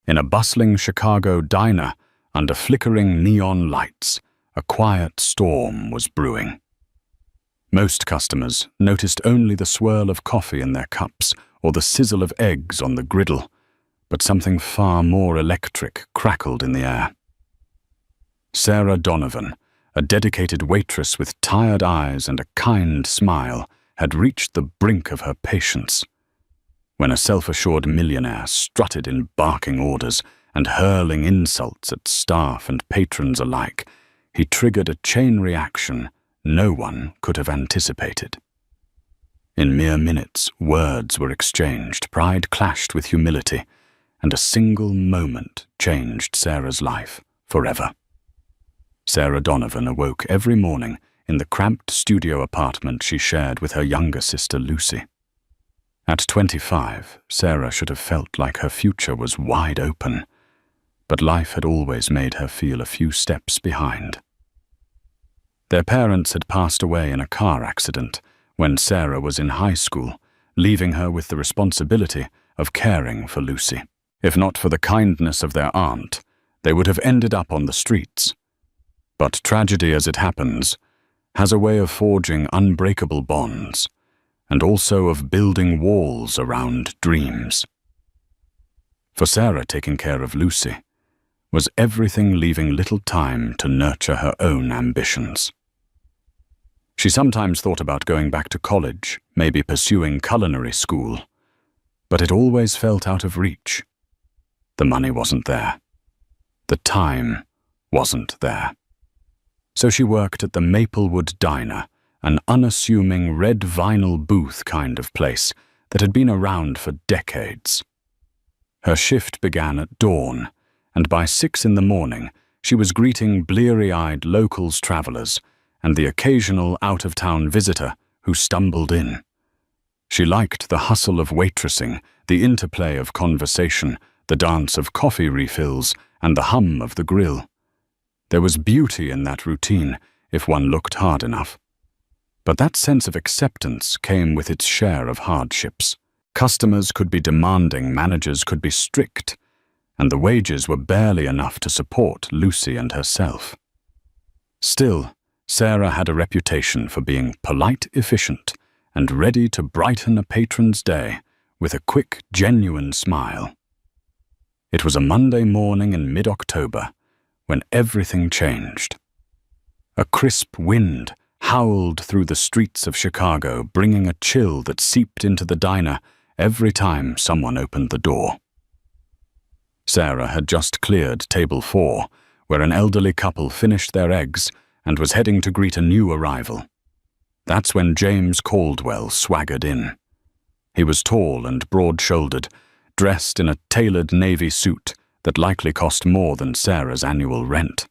In a bustling Chicago diner, under flickering neon lights, a quiet storm was brewing. Most customers noticed only the swirl of coffee in their cups or the sizzle of eggs on the griddle, but something far more electric crackled in the air. Sarah Donovan, a dedicated waitress with tired eyes and a kind smile, had reached the brink of her patience. When a self-assured millionaire strutted in barking orders and hurling insults at staff and patrons alike, he triggered a chain reaction no one could have anticipated. In mere minutes, words were exchanged, pride clashed with humility, and a single moment changed Sarah's life forever. Sarah Donovan awoke every morning in the cramped studio apartment she shared with her younger sister Lucy. At 25, Sarah should have felt like her future was wide open, but life had always made her feel a few steps behind. Their parents had passed away in a car accident when Sarah was in high school, leaving her with the responsibility of caring for Lucy. If not for the kindness of their aunt, they would have ended up on the streets. But tragedy, as it happens, has a way of forging unbreakable bonds, and also of building walls around dreams. For Sarah, taking care of Lucy was everything leaving little time to nurture her own ambitions. She sometimes thought about going back to college, maybe pursuing culinary school, but it always felt out of reach. The money wasn't there. The time wasn't there. So she worked at the Maplewood Diner, an unassuming red vinyl booth kind of place that had been around for decades. Her shift began at dawn, and by 6 in the morning she was greeting bleary-eyed locals travelers and the occasional out-of-town visitor who stumbled in. She liked the hustle of waitressing, the interplay of conversation, the dance of coffee refills, and the hum of the grill. There was beauty in that routine if one looked hard enough. But that sense of acceptance came with its share of hardships. Customers could be demanding, managers could be strict, and the wages were barely enough to support Lucy and herself. Still, Sarah had a reputation for being polite, efficient, and ready to brighten a patron's day with a quick, genuine smile. It was a Monday morning in mid-October when everything changed. A crisp wind howled through the streets of Chicago, bringing a chill that seeped into the diner every time someone opened the door. Sarah had just cleared table 4, where an elderly couple finished their eggs and was heading to greet a new arrival. That's when James Caldwell swaggered in. He was tall and broad-shouldered, dressed in a tailored navy suit that likely cost more than Sarah's annual rent.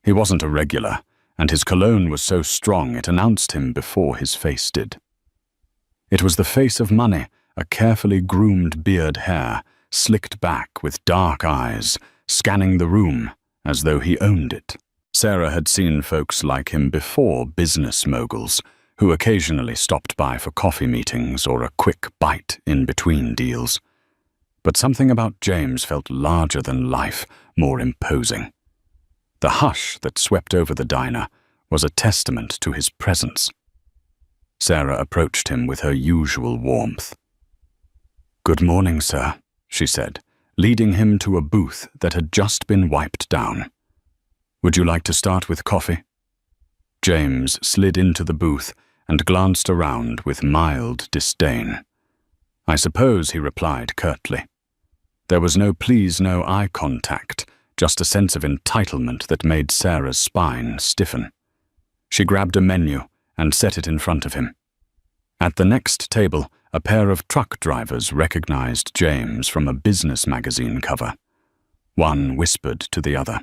He wasn't a regular, and his cologne was so strong it announced him before his face did. It was the face of money, a carefully groomed beard hair, slicked back with dark eyes, scanning the room as though he owned it. Sarah had seen folks like him before, business moguls, who occasionally stopped by for coffee meetings or a quick bite in between deals. But something about James felt larger than life, more imposing. The hush that swept over the diner was a testament to his presence. Sarah approached him with her usual warmth. "Good morning, sir," she said, leading him to a booth that had just been wiped down. "Would you like to start with coffee?" James slid into the booth and glanced around with mild disdain. "I suppose," he replied curtly. There was no please, no eye contact, just a sense of entitlement that made Sarah's spine stiffen. She grabbed a menu and set it in front of him. At the next table, a pair of truck drivers recognized James from a business magazine cover. One whispered to the other,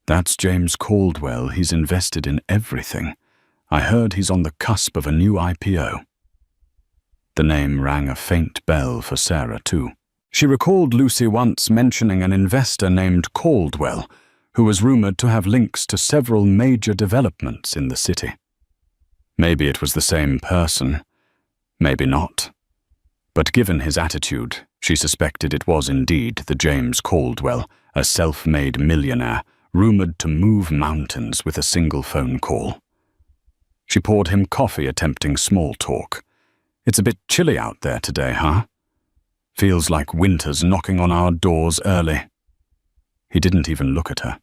"That's James Caldwell. He's invested in everything. I heard he's on the cusp of a new IPO." The name rang a faint bell for Sarah, too. She recalled Lucy once mentioning an investor named Caldwell, who was rumored to have links to several major developments in the city. Maybe it was the same person, maybe not. But given his attitude, She suspected it was indeed the James Caldwell, a self-made millionaire, rumored to move mountains with a single phone call. She poured him coffee, attempting small talk. "It's a bit chilly out there today, huh? Feels like winter's knocking on our doors early." He didn't even look at her.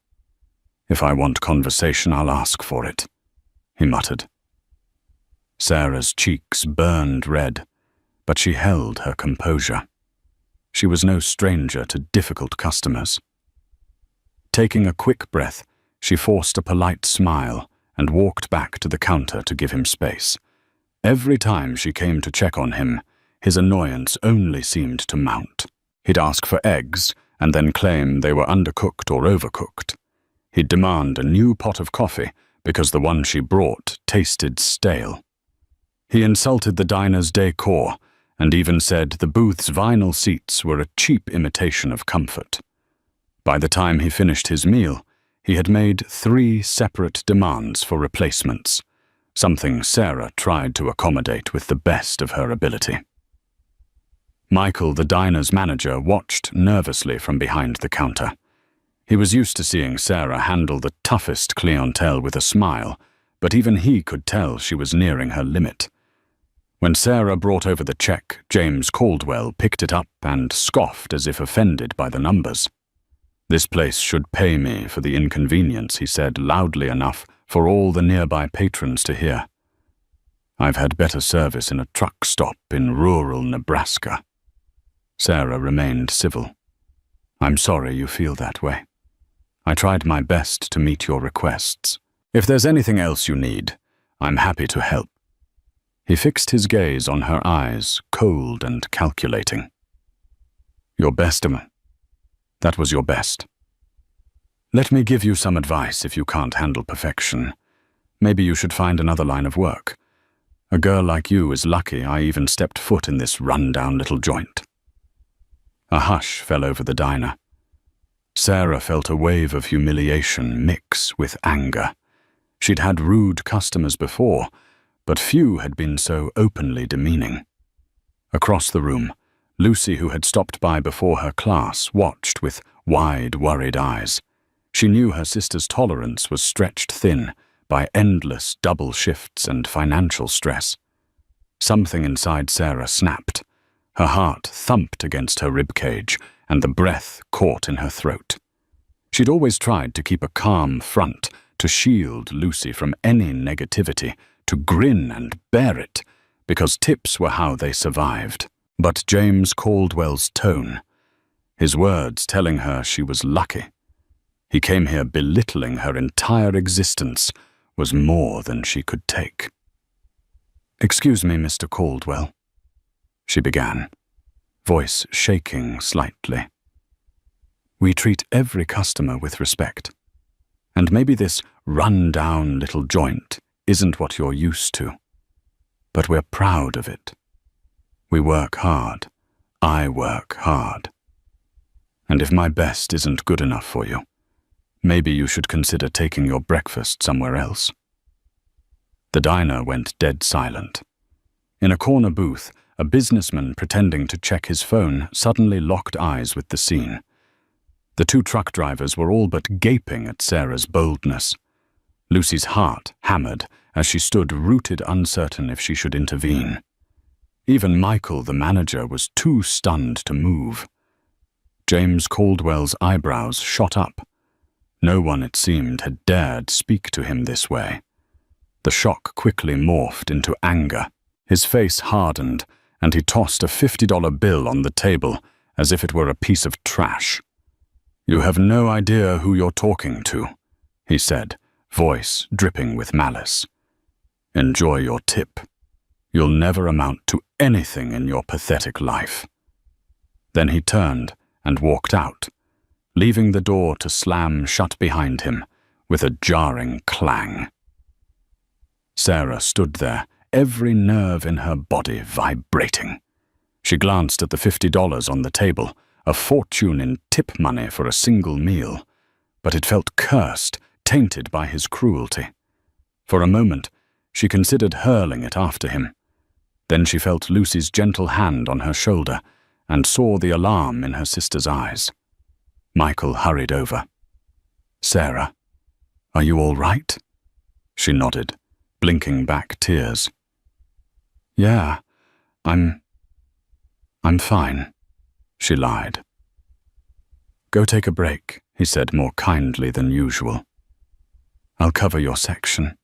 "If I want conversation, I'll ask for it," he muttered. Sarah's cheeks burned red, but she held her composure. She was no stranger to difficult customers. Taking a quick breath, she forced a polite smile and walked back to the counter to give him space. Every time she came to check on him, his annoyance only seemed to mount. He'd ask for eggs and then claim they were undercooked or overcooked. He'd demand a new pot of coffee because the one she brought tasted stale. He insulted the diner's decor and even said the booth's vinyl seats were a cheap imitation of comfort. By the time he finished his meal, he had made 3 separate demands for replacements, something Sarah tried to accommodate with the best of her ability. Michael, the diner's manager, watched nervously from behind the counter. He was used to seeing Sarah handle the toughest clientele with a smile, but even he could tell she was nearing her limit. When Sarah brought over the check, James Caldwell picked it up and scoffed as if offended by the numbers. "This place should pay me for the inconvenience," he said loudly enough for all the nearby patrons to hear. "I've had better service in a truck stop in rural Nebraska." Sarah remained civil. "I'm sorry you feel that way. I tried my best to meet your requests. If there's anything else you need, I'm happy to help." He fixed his gaze on her eyes, cold and calculating. "Your best, that was your best. Let me give you some advice if you can't handle perfection. Maybe you should find another line of work. A girl like you is lucky I even stepped foot in this run-down little joint." A hush fell over the diner. Sarah felt a wave of humiliation mix with anger. She'd had rude customers before, but few had been so openly demeaning. Across the room, Lucy, who had stopped by before her class, watched with wide, worried eyes. She knew her sister's tolerance was stretched thin by endless double shifts and financial stress. Something inside Sarah snapped. Her heart thumped against her ribcage, and the breath caught in her throat. She'd always tried to keep a calm front, to shield Lucy from any negativity, to grin and bear it, because tips were how they survived. But James Caldwell's tone, his words telling her she was lucky, he came here belittling her entire existence, was more than she could take. "Excuse me, Mr. Caldwell," she began, voice shaking slightly. "We treat every customer with respect, and maybe this run-down little joint isn't what you're used to, but we're proud of it. We work hard. I work hard. And if my best isn't good enough for you, maybe you should consider taking your breakfast somewhere else." The diner went dead silent. In a corner booth, a businessman pretending to check his phone suddenly locked eyes with the scene. The 2 truck drivers were all but gaping at Sarah's boldness. Lucy's heart hammered as she stood rooted, uncertain if she should intervene. Even Michael, the manager, was too stunned to move. James Caldwell's eyebrows shot up. No one, it seemed, had dared speak to him this way. The shock quickly morphed into anger. His face hardened, and he tossed a $50 bill on the table as if it were a piece of trash. "You have no idea who you're talking to," he said, voice dripping with malice. "Enjoy your tip. You'll never amount to anything in your pathetic life." Then he turned and walked out, leaving the door to slam shut behind him with a jarring clang. Sarah stood there, every nerve in her body vibrating. She glanced at the $50 on the table, a fortune in tip money for a single meal, but it felt cursed, tainted by his cruelty. For a moment, she considered hurling it after him. Then she felt Lucy's gentle hand on her shoulder, and saw the alarm in her sister's eyes. Michael hurried over. "Sarah, are you all right?" She nodded, blinking back tears. "Yeah, I'm fine," she lied. "Go take a break," he said more kindly than usual. "I'll cover your section."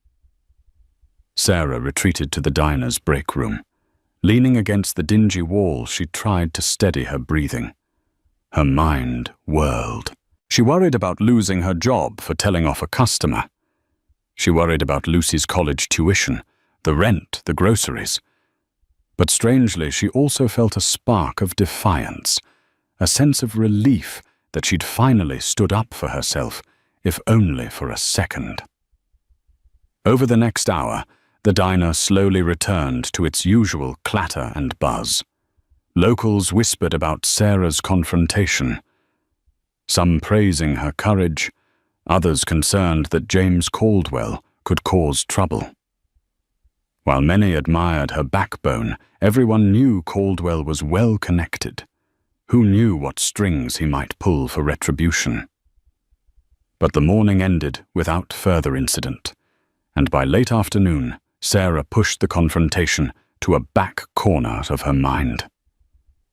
Sarah retreated to the diner's break room. Leaning against the dingy wall, she tried to steady her breathing. Her mind whirled. She worried about losing her job for telling off a customer. She worried about Lucy's college tuition, the rent, the groceries. But strangely, she also felt a spark of defiance, a sense of relief that she'd finally stood up for herself, if only for a second. Over the next hour, the diner slowly returned to its usual clatter and buzz. Locals whispered about Sarah's confrontation, some praising her courage, others concerned that James Caldwell could cause trouble. While many admired her backbone, everyone knew Caldwell was well connected. Who knew what strings he might pull for retribution? But the morning ended without further incident, and by late afternoon, Sarah pushed the confrontation to a back corner of her mind.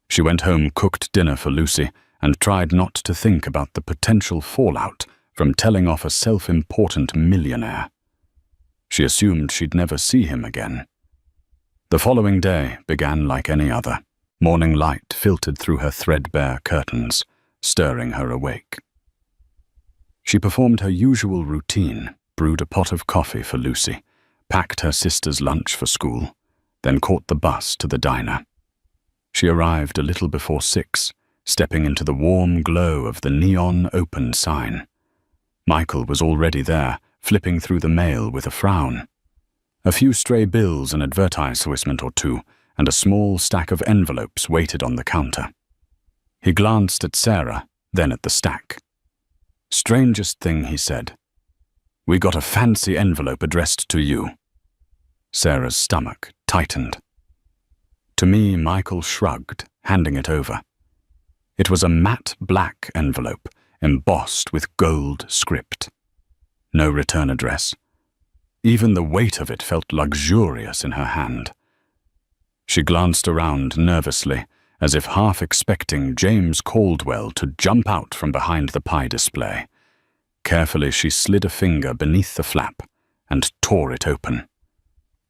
She went home, cooked dinner for Lucy, and tried not to think about the potential fallout from telling off a self-important millionaire. She assumed she'd never see him again. The following day began like any other. Morning light filtered through her threadbare curtains, stirring her awake. She performed her usual routine, brewed a pot of coffee for Lucy, packed her sister's lunch for school, then caught the bus to the diner. She arrived a little before 6, stepping into the warm glow of the neon open sign. Michael was already there, flipping through the mail with a frown. A few stray bills, an advertisement or two, and a small stack of envelopes waited on the counter. He glanced at Sarah, then at the stack. "Strangest thing," he said. "We got a fancy envelope addressed to you." Sarah's stomach tightened. To me, Michael shrugged, handing it over. It was a matte black envelope, embossed with gold script. No return address. Even the weight of it felt luxurious in her hand. She glanced around nervously, as if half expecting James Caldwell to jump out from behind the pie display. Carefully, she slid a finger beneath the flap and tore it open.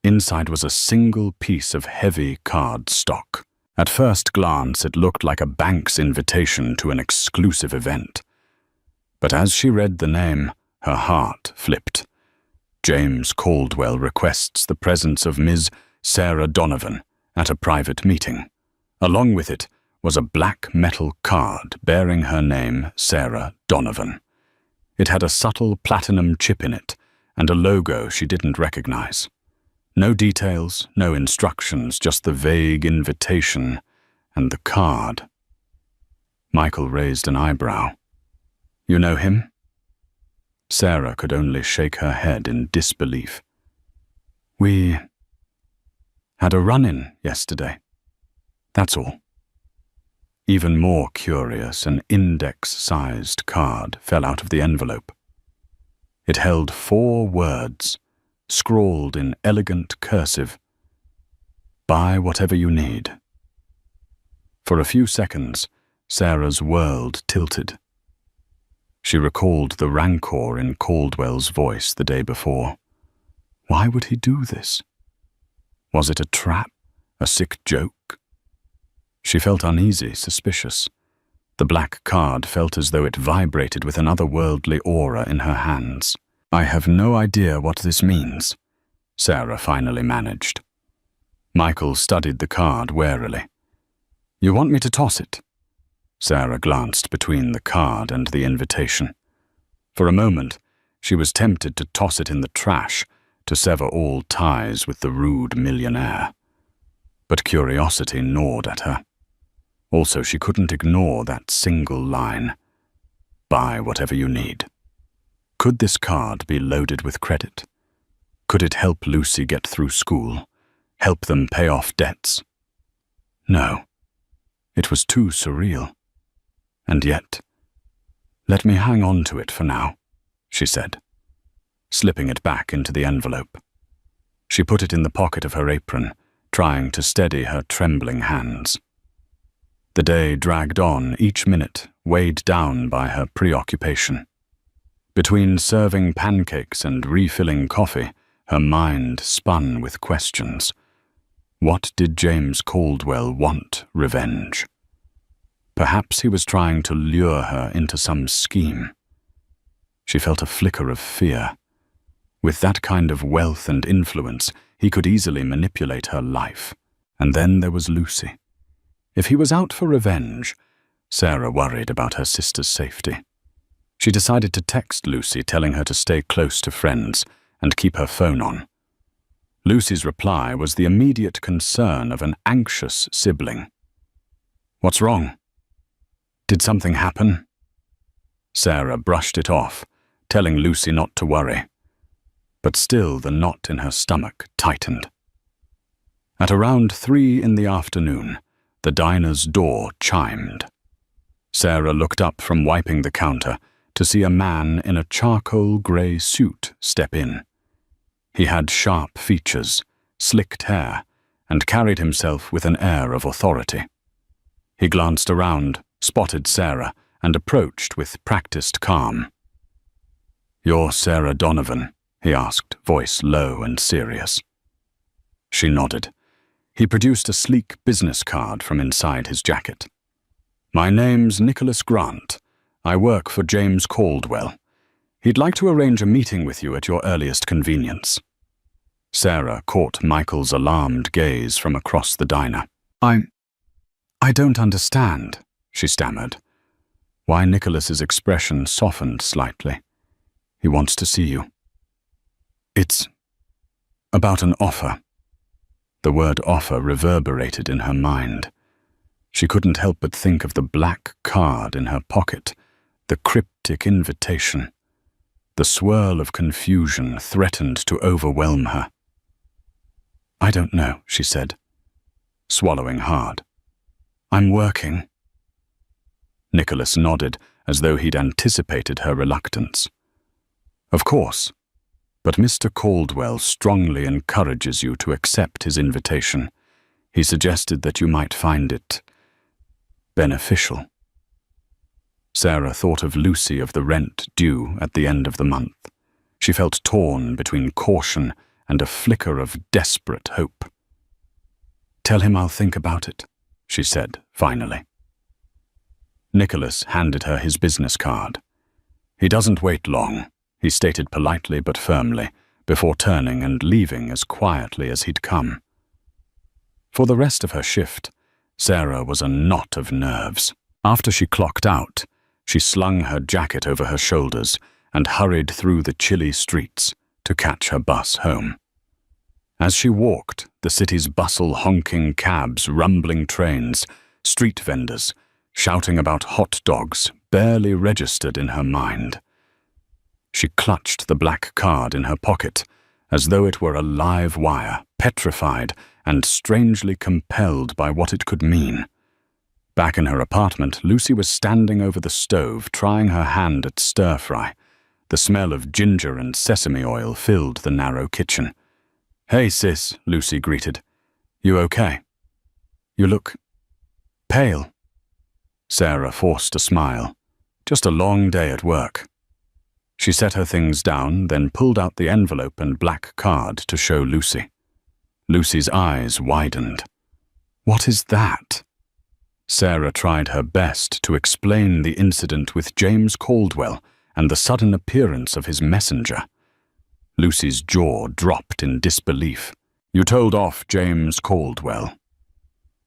Inside was a single piece of heavy card stock. At first glance, it looked like a bank's invitation to an exclusive event. But as she read the name, her heart flipped. James Caldwell requests the presence of Ms. Sarah Donovan at a private meeting. Along with it was a black metal card bearing her name, Sarah Donovan. It had a subtle platinum chip in it and a logo she didn't recognize. No details, no instructions, just the vague invitation and the card. Michael raised an eyebrow. "You know him?" Sarah could only shake her head in disbelief. "We had a run-in yesterday. That's all." Even more curious, an index-sized card fell out of the envelope. It held 4 words, scrawled in elegant cursive. "Buy whatever you need." For a few seconds, Sarah's world tilted. She recalled the rancor in Caldwell's voice the day before. Why would he do this? Was it a trap, a sick joke? She felt uneasy, suspicious. The black card felt as though it vibrated with an otherworldly aura in her hands. "I have no idea what this means," Sarah finally managed. Michael studied the card warily. "You want me to toss it?" Sarah glanced between the card and the invitation. For a moment, she was tempted to toss it in the trash, to sever all ties with the rude millionaire. But curiosity gnawed at her. Also, she couldn't ignore that single line, "Buy whatever you need." Could this card be loaded with credit? Could it help Lucy get through school? Help them pay off debts? No. It was too surreal. And yet, "Let me hang on to it for now," she said, slipping it back into the envelope. She put it in the pocket of her apron, trying to steady her trembling hands. The day dragged on, each minute weighed down by her preoccupation. Between serving pancakes and refilling coffee, her mind spun with questions. What did James Caldwell want revenge? Perhaps he was trying to lure her into some scheme. She felt a flicker of fear. With that kind of wealth and influence, he could easily manipulate her life. And then there was Lucy. If he was out for revenge, Sarah worried about her sister's safety. She decided to text Lucy, telling her to stay close to friends and keep her phone on. Lucy's reply was the immediate concern of an anxious sibling. "What's wrong? Did something happen?" Sarah brushed it off, telling Lucy not to worry. But still the knot in her stomach tightened. At around 3 in the afternoon, the diner's door chimed. Sarah looked up from wiping the counter to see a man in a charcoal grey suit step in. He had sharp features, slicked hair, and carried himself with an air of authority. He glanced around, spotted Sarah, and approached with practiced calm. "You're Sarah Donovan?" he asked, voice low and serious. She nodded. He produced a sleek business card from inside his jacket. "My name's Nicholas Grant. I work for James Caldwell. He'd like to arrange a meeting with you at your earliest convenience." Sarah caught Michael's alarmed gaze from across the diner. I don't understand," she stammered. Why Nicholas's expression softened slightly. "He wants to see you." "It's about an offer." The word offer reverberated in her mind. She couldn't help but think of the black card in her pocket, the cryptic invitation. The swirl of confusion threatened to overwhelm her. "I don't know," she said, swallowing hard. "I'm working." Nicholas nodded, as though he'd anticipated her reluctance. "Of course, but Mr. Caldwell strongly encourages you to accept his invitation. He suggested that you might find it beneficial." Sarah thought of Lucy, of the rent due at the end of the month. She felt torn between caution and a flicker of desperate hope. "Tell him I'll think about it," she said, finally. Nicholas handed her his business card. "He doesn't wait long," he stated politely but firmly, before turning and leaving as quietly as he'd come. For the rest of her shift, Sarah was a knot of nerves. After she clocked out, she slung her jacket over her shoulders and hurried through the chilly streets to catch her bus home. As she walked, the city's bustle, honking cabs, rumbling trains, street vendors, shouting about hot dogs, barely registered in her mind. She clutched the black card in her pocket, as though it were a live wire, petrified and strangely compelled by what it could mean. Back in her apartment, Lucy was standing over the stove, trying her hand at stir-fry. The smell of ginger and sesame oil filled the narrow kitchen. "Hey, sis," Lucy greeted. "You okay? You look pale." Sarah forced a smile. "Just a long day at work." She set her things down, then pulled out the envelope and black card to show Lucy. Lucy's eyes widened. "What is that?" Sarah tried her best to explain the incident with James Caldwell and the sudden appearance of his messenger. Lucy's jaw dropped in disbelief. "You told off James Caldwell."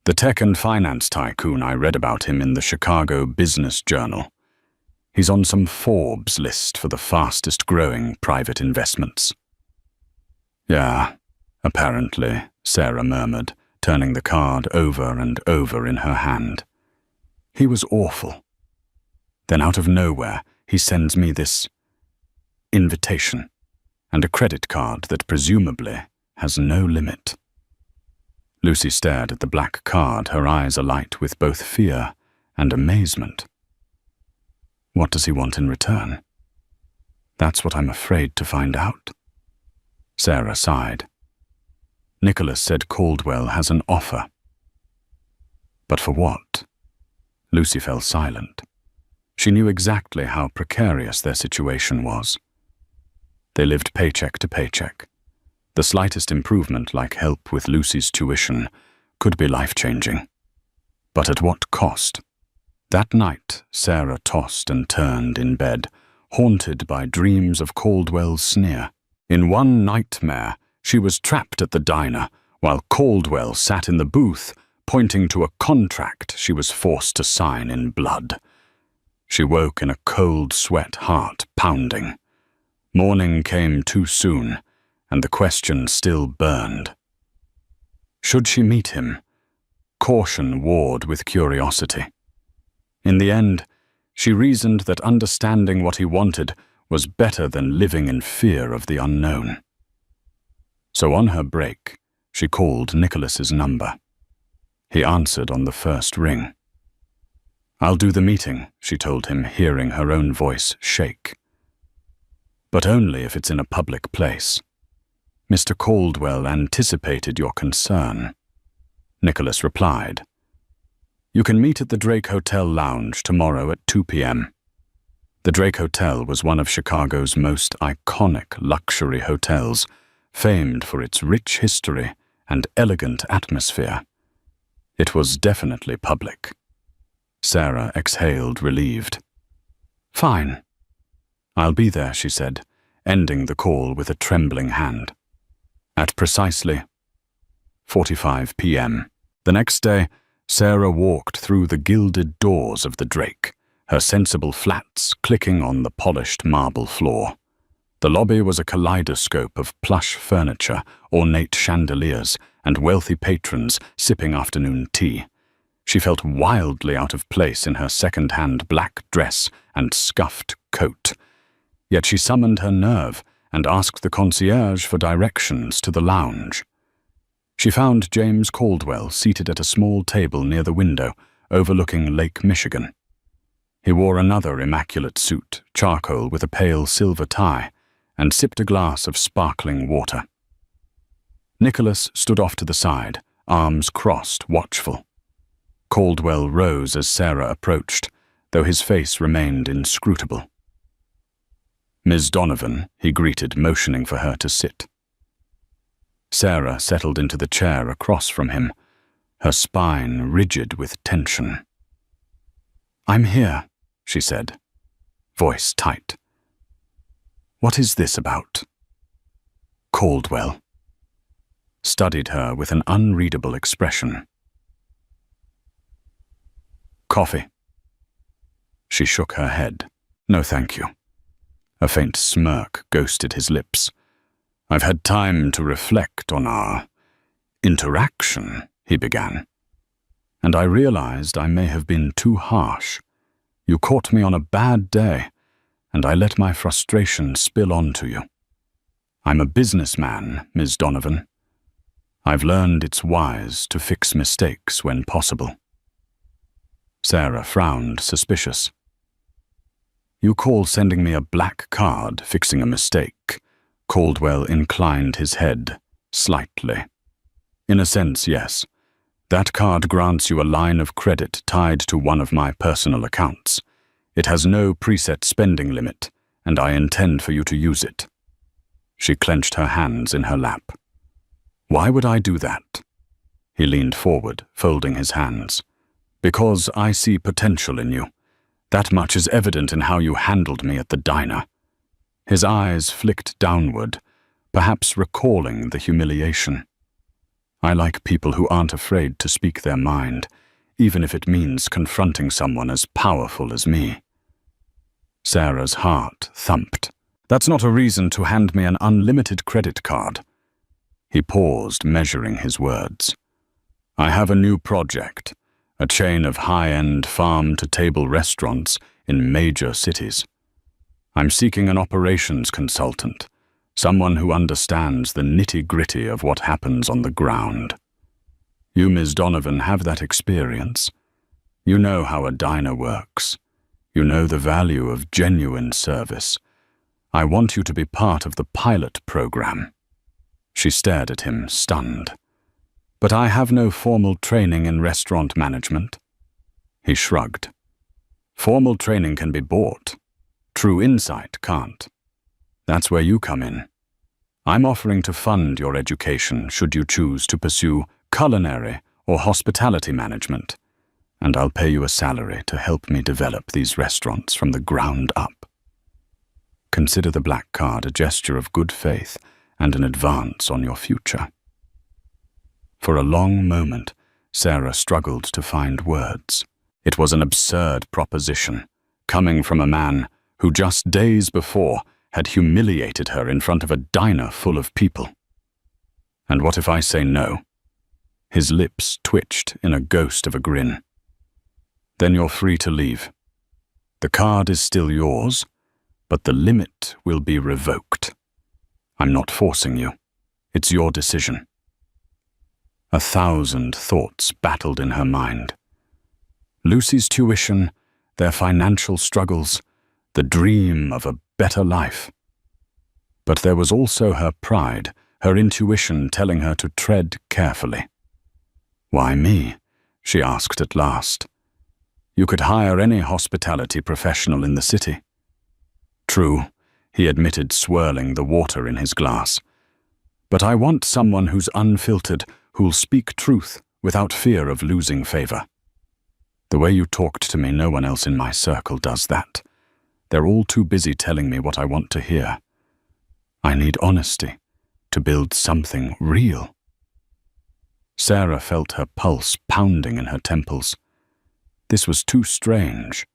"The tech and finance tycoon. I read about him in the Chicago Business Journal. He's on some Forbes list for the fastest-growing private investments." "Yeah, apparently," Sarah murmured, turning the card over and over in her hand. "He was awful. Then out of nowhere, he sends me this invitation and a credit card that presumably has no limit." Lucy stared at the black card, her eyes alight with both fear and amazement. What does he want in return? That's what I'm afraid to find out. Sarah sighed. Nicholas said Caldwell has an offer. But for what? Lucy fell silent. She knew exactly how precarious their situation was. They lived paycheck to paycheck. The slightest improvement, like help with Lucy's tuition, could be life-changing. But at what cost? That night, Sarah tossed and turned in bed, haunted by dreams of Caldwell's sneer. In one nightmare, she was trapped at the diner, while Caldwell sat in the booth, pointing to a contract she was forced to sign in blood. She woke in a cold sweat, heart pounding. Morning came too soon, and the question still burned. Should she meet him? Caution warred with curiosity. In the end, she reasoned that understanding what he wanted was better than living in fear of the unknown. So on her break, she called Nicholas's number. He answered on the first ring. "I'll do the meeting," she told him, hearing her own voice shake. "But only if it's in a public place. Mr. Caldwell anticipated your concern." Nicholas replied, "You can meet at the Drake Hotel Lounge tomorrow at 2 p.m. The Drake Hotel was one of Chicago's most iconic luxury hotels, famed for its rich history and elegant atmosphere. It was definitely public. Sarah exhaled, relieved. "Fine. I'll be there," she said, ending the call with a trembling hand. At precisely 4:45 p.m. The next day, Sarah walked through the gilded doors of the Drake, her sensible flats clicking on the polished marble floor. The lobby was a kaleidoscope of plush furniture, ornate chandeliers, and wealthy patrons sipping afternoon tea. She felt wildly out of place in her second-hand black dress and scuffed coat. Yet she summoned her nerve and asked the concierge for directions to the lounge. She found James Caldwell seated at a small table near the window, overlooking Lake Michigan. He wore another immaculate suit, charcoal with a pale silver tie, and sipped a glass of sparkling water. Nicholas stood off to the side, arms crossed, watchful. Caldwell rose as Sarah approached, though his face remained inscrutable. "Ms. Donovan," he greeted, motioning for her to sit. Sarah settled into the chair across from him, her spine rigid with tension. "I'm here," she said, voice tight. "What is this about?" Caldwell studied her with an unreadable expression. "Coffee." She shook her head. "No, thank you." A faint smirk ghosted his lips. "I've had time to reflect on our interaction," he began. "And I realized I may have been too harsh. You caught me on a bad day, and I let my frustration spill onto you. I'm a businessman, Ms. Donovan. I've learned it's wise to fix mistakes when possible." Sarah frowned, suspicious. "You call sending me a black card fixing a mistake?" Caldwell inclined his head slightly. "In a sense, yes. That card grants you a line of credit tied to one of my personal accounts. It has no preset spending limit, and I intend for you to use it." She clenched her hands in her lap. "Why would I do that?" He leaned forward, folding his hands. "Because I see potential in you. That much is evident in how you handled me at the diner." His eyes flicked downward, perhaps recalling the humiliation. "I like people who aren't afraid to speak their mind, even if it means confronting someone as powerful as me." Sarah's heart thumped. "That's not a reason to hand me an unlimited credit card." He paused, measuring his words. "I have a new project, a chain of high-end farm-to-table restaurants in major cities. I'm seeking an operations consultant, someone who understands the nitty-gritty of what happens on the ground." You, Ms. Donovan, have that experience. You know how a diner works. You know the value of genuine service. I want you to be part of the pilot program." She stared at him, stunned. "But I have no formal training in restaurant management." He shrugged. "Formal training can be bought. True insight can't. That's where you come in. I'm offering to fund your education should you choose to pursue culinary or hospitality management, and I'll pay you a salary to help me develop these restaurants from the ground up. Consider the black card a gesture of good faith and an advance on your future." For a long moment, Sarah struggled to find words. It was an absurd proposition, coming from a man who just days before had humiliated her in front of a diner full of people. "And what if I say no?" His lips twitched in a ghost of a grin. "Then you're free to leave. The card is still yours, but the limit will be revoked. I'm not forcing you. It's your decision." 1,000 thoughts battled in her mind. Lucy's tuition, their financial struggles, the dream of a better life. But there was also her pride, her intuition telling her to tread carefully. "Why me?" she asked at last. "You could hire any hospitality professional in the city." "True," he admitted, swirling the water in his glass. "But I want someone who's unfiltered, who'll speak truth without fear of losing favor. The way you talked to me, no one else in my circle does that. They're all too busy telling me what I want to hear. I need honesty to build something real." Sarah felt her pulse pounding in her temples. This was too strange,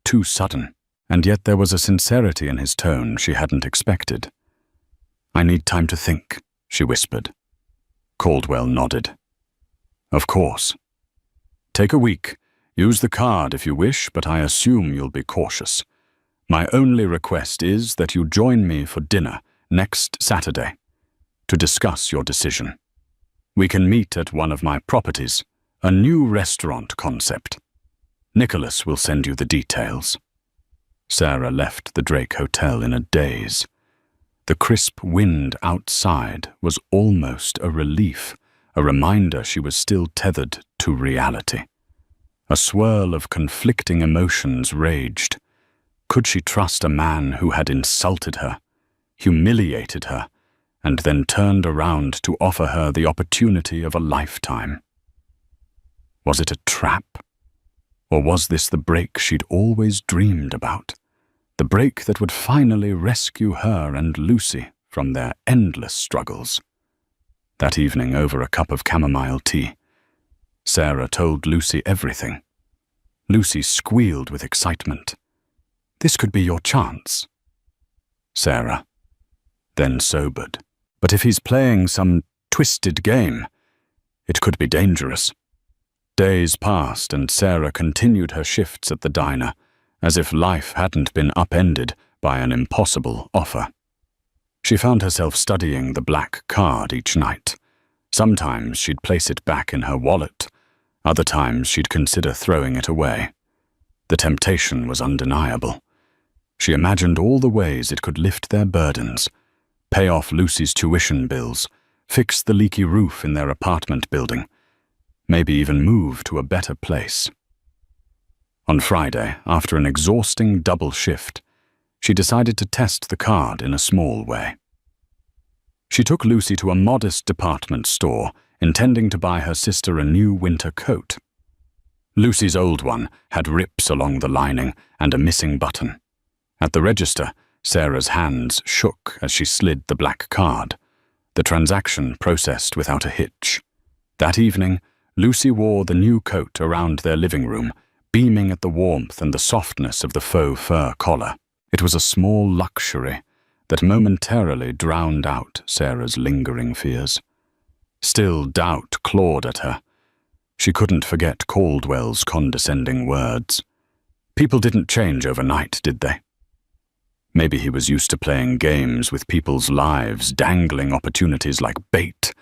too sudden, and yet there was a sincerity in his tone she hadn't expected. "I need time to think," she whispered. Caldwell nodded. "Of course. Take a week. Use the card if you wish, but I assume you'll be cautious. My only request is that you join me for dinner next Saturday to discuss your decision. We can meet at one of my properties, a new restaurant concept. Nicholas will send you the details." Sarah left the Drake Hotel in a daze. The crisp wind outside was almost a relief, a reminder she was still tethered to reality. A swirl of conflicting emotions raged. Could she trust a man who had insulted her, humiliated her, and then turned around to offer her the opportunity of a lifetime? Was it a trap? Or was this the break she'd always dreamed about? The break that would finally rescue her and Lucy from their endless struggles. That evening, over a cup of chamomile tea, Sarah told Lucy everything. Lucy squealed with excitement. "This could be your chance." Sarah then sobered. "But if he's playing some twisted game, it could be dangerous." Days passed and Sarah continued her shifts at the diner, as if life hadn't been upended by an impossible offer. She found herself studying the black card each night. Sometimes she'd place it back in her wallet. Other times she'd consider throwing it away. The temptation was undeniable. She imagined all the ways it could lift their burdens, pay off Lucy's tuition bills, fix the leaky roof in their apartment building, maybe even move to a better place. On Friday, after an exhausting double shift, she decided to test the card in a small way. She took Lucy to a modest department store, intending to buy her sister a new winter coat. Lucy's old one had rips along the lining and a missing button. At the register, Sarah's hands shook as she slid the black card. The transaction processed without a hitch. That evening, Lucy wore the new coat around their living room, beaming at the warmth and the softness of the faux fur collar. It was a small luxury that momentarily drowned out Sarah's lingering fears. Still, doubt clawed at her. She couldn't forget Caldwell's condescending words. People didn't change overnight, did they? Maybe he was used to playing games with people's lives, dangling opportunities like bait.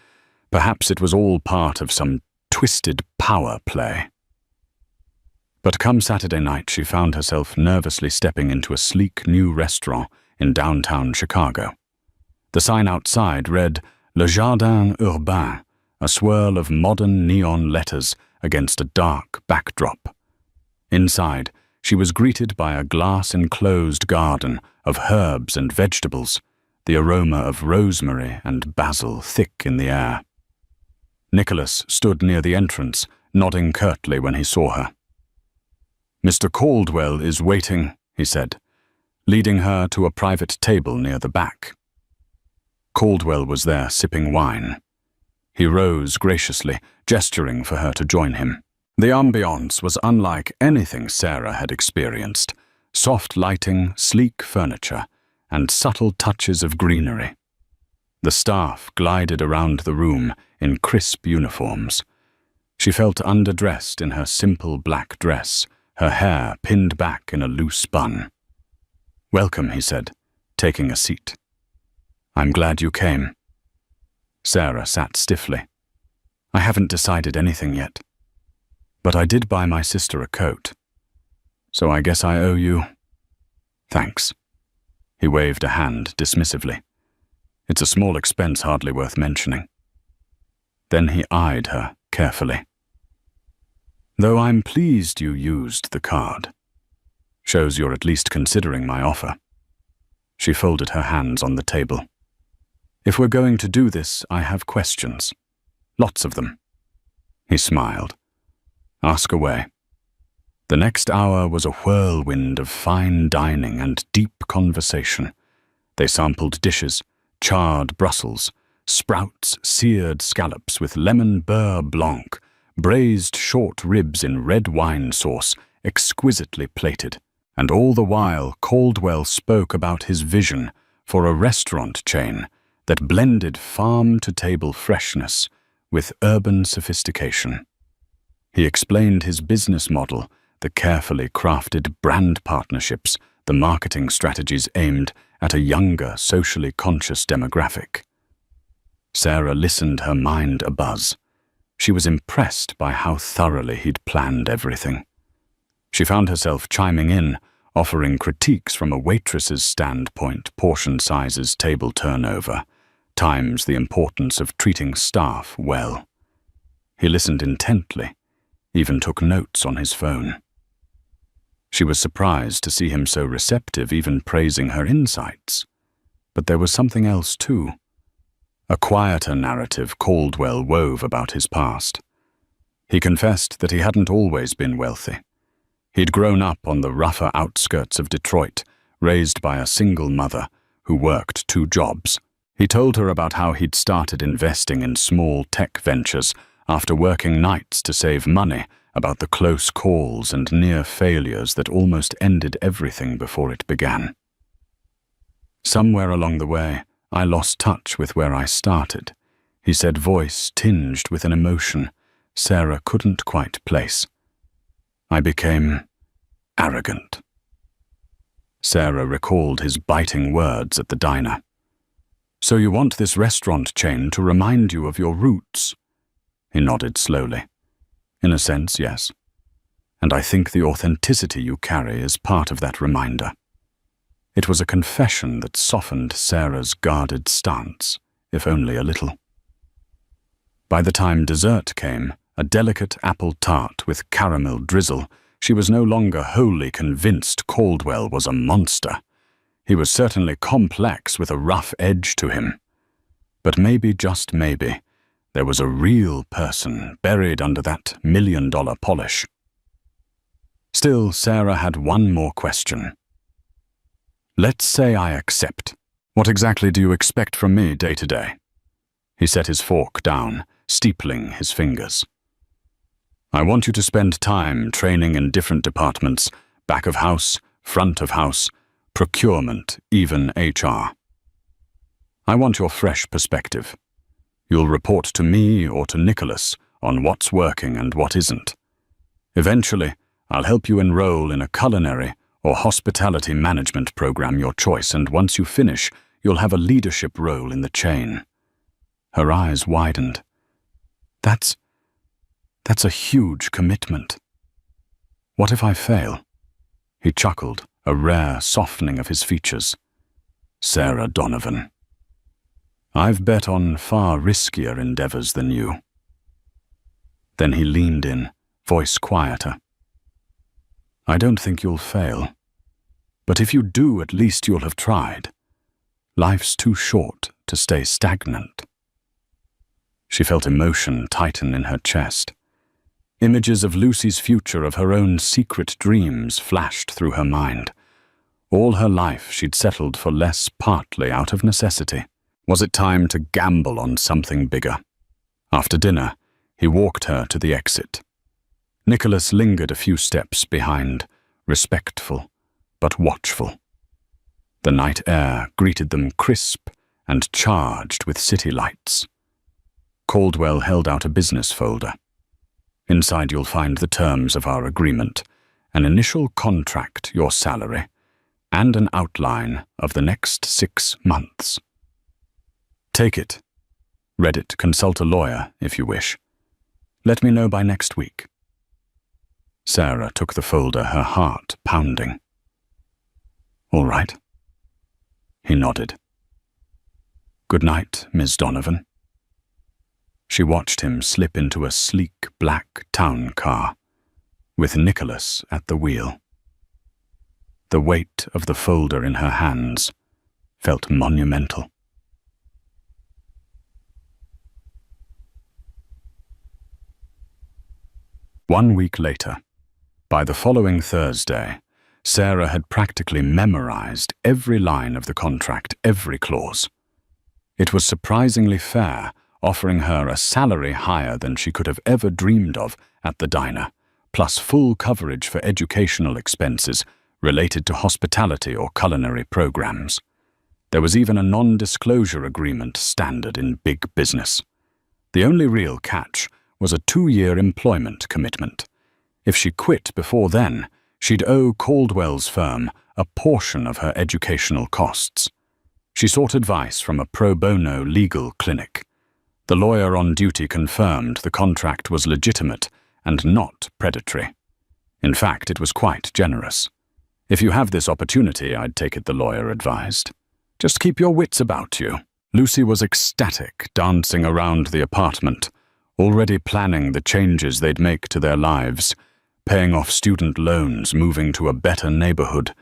Perhaps it was all part of some twisted power play. But come Saturday night, she found herself nervously stepping into a sleek new restaurant in downtown Chicago. The sign outside read Le Jardin Urbain, a swirl of modern neon letters against a dark backdrop. Inside, she was greeted by a glass-enclosed garden of herbs and vegetables, the aroma of rosemary and basil thick in the air. Nicholas stood near the entrance, nodding curtly when he saw her. "Mr. Caldwell is waiting," he said, leading her to a private table near the back. Caldwell was there sipping wine. He rose graciously, gesturing for her to join him. The ambiance was unlike anything Sarah had experienced: soft lighting, sleek furniture, and subtle touches of greenery. The staff glided around the room in crisp uniforms. She felt underdressed in her simple black dress, her hair pinned back in a loose bun. "Welcome," he said, taking a seat. "I'm glad you came." Sarah sat stiffly. "I haven't decided anything yet. But I did buy my sister a coat. So I guess I owe you—" "Thanks." He waved a hand dismissively. "It's a small expense hardly worth mentioning." Then he eyed her carefully. "Though I'm pleased you used the card. Shows you're at least considering my offer." She folded her hands on the table. "If we're going to do this, I have questions. Lots of them." He smiled. "Ask away." The next hour was a whirlwind of fine dining and deep conversation. They sampled dishes, charred Brussels, sprouts, seared scallops with lemon beurre blanc, braised short ribs in red wine sauce, exquisitely plated. And all the while, Caldwell spoke about his vision for a restaurant chain that blended farm-to-table freshness with urban sophistication. He explained his business model, the carefully crafted brand partnerships, the marketing strategies aimed at a younger, socially conscious demographic. Sarah listened, her mind abuzz. She was impressed by how thoroughly he'd planned everything. She found herself chiming in, offering critiques from a waitress's standpoint: portion sizes, table turnover, times the importance of treating staff well. He listened intently, even took notes on his phone. She was surprised to see him so receptive, even praising her insights. But there was something else too. A quieter narrative Caldwell wove about his past. He confessed that he hadn't always been wealthy. He'd grown up on the rougher outskirts of Detroit, raised by a single mother who worked 2 jobs. He told her about how he'd started investing in small tech ventures after working nights to save money, about the close calls and near failures that almost ended everything before it began. "Somewhere along the way, I lost touch with where I started," he said, voice tinged with an emotion Sarah couldn't quite place. "I became arrogant." Sarah recalled his biting words at the diner. "So you want this restaurant chain to remind you of your roots?" He nodded slowly. "In a sense, yes. And I think the authenticity you carry is part of that reminder." It was a confession that softened Sarah's guarded stance, if only a little. By the time dessert came, a delicate apple tart with caramel drizzle, she was no longer wholly convinced Caldwell was a monster. He was certainly complex, with a rough edge to him. But maybe, just maybe, there was a real person buried under that $1,000,000 polish. Still, Sarah had one more question. "Let's say I accept. What exactly do you expect from me day to day?" He set his fork down, steepling his fingers. "I want you to spend time training in different departments: back of house, front of house, procurement, even HR. I want your fresh perspective. You'll report to me or to Nicholas on what's working and what isn't. Eventually, I'll help you enroll in a culinary or hospitality management program, your choice, and once you finish, you'll have a leadership role in the chain." Her eyes widened. That's a huge commitment. What if I fail? He chuckled, a rare softening of his features. Sarah Donovan. I've bet on far riskier endeavors than you. Then he leaned in, voice quieter. I don't think you'll fail. But if you do, at least you'll have tried. Life's too short to stay stagnant. She felt emotion tighten in her chest. Images of Lucy's future, of her own secret dreams, flashed through her mind. All her life she'd settled for less, partly out of necessity. Was it time to gamble on something bigger? After dinner, he walked her to the exit. Nicholas lingered a few steps behind, respectful but watchful. The night air greeted them crisp and charged with city lights. Caldwell held out a business folder. Inside you'll find the terms of our agreement, an initial contract, your salary, and an outline of the next 6 months. Take it. Read it, consult a lawyer if you wish. Let me know by next week. Sarah took the folder, her heart pounding. All right. He nodded. Good night, Miss Donovan. She watched him slip into a sleek black town car, with Nicholas at the wheel. The weight of the folder in her hands felt monumental. One week later, by the following Thursday, Sarah had practically memorized every line of the contract, every clause. It was surprisingly fair, offering her a salary higher than she could have ever dreamed of at the diner, plus full coverage for educational expenses related to hospitality or culinary programs. There was even a non-disclosure agreement standard in big business. The only real catch was a 2-year employment commitment. If she quit before then, she'd owe Caldwell's firm a portion of her educational costs. She sought advice from a pro bono legal clinic. The lawyer on duty confirmed the contract was legitimate and not predatory. In fact, it was quite generous. If you have this opportunity, I'd take it, the lawyer advised. Just keep your wits about you. Lucy was ecstatic, dancing around the apartment, already planning the changes they'd make to their lives, paying off student loans, moving to a better neighborhood,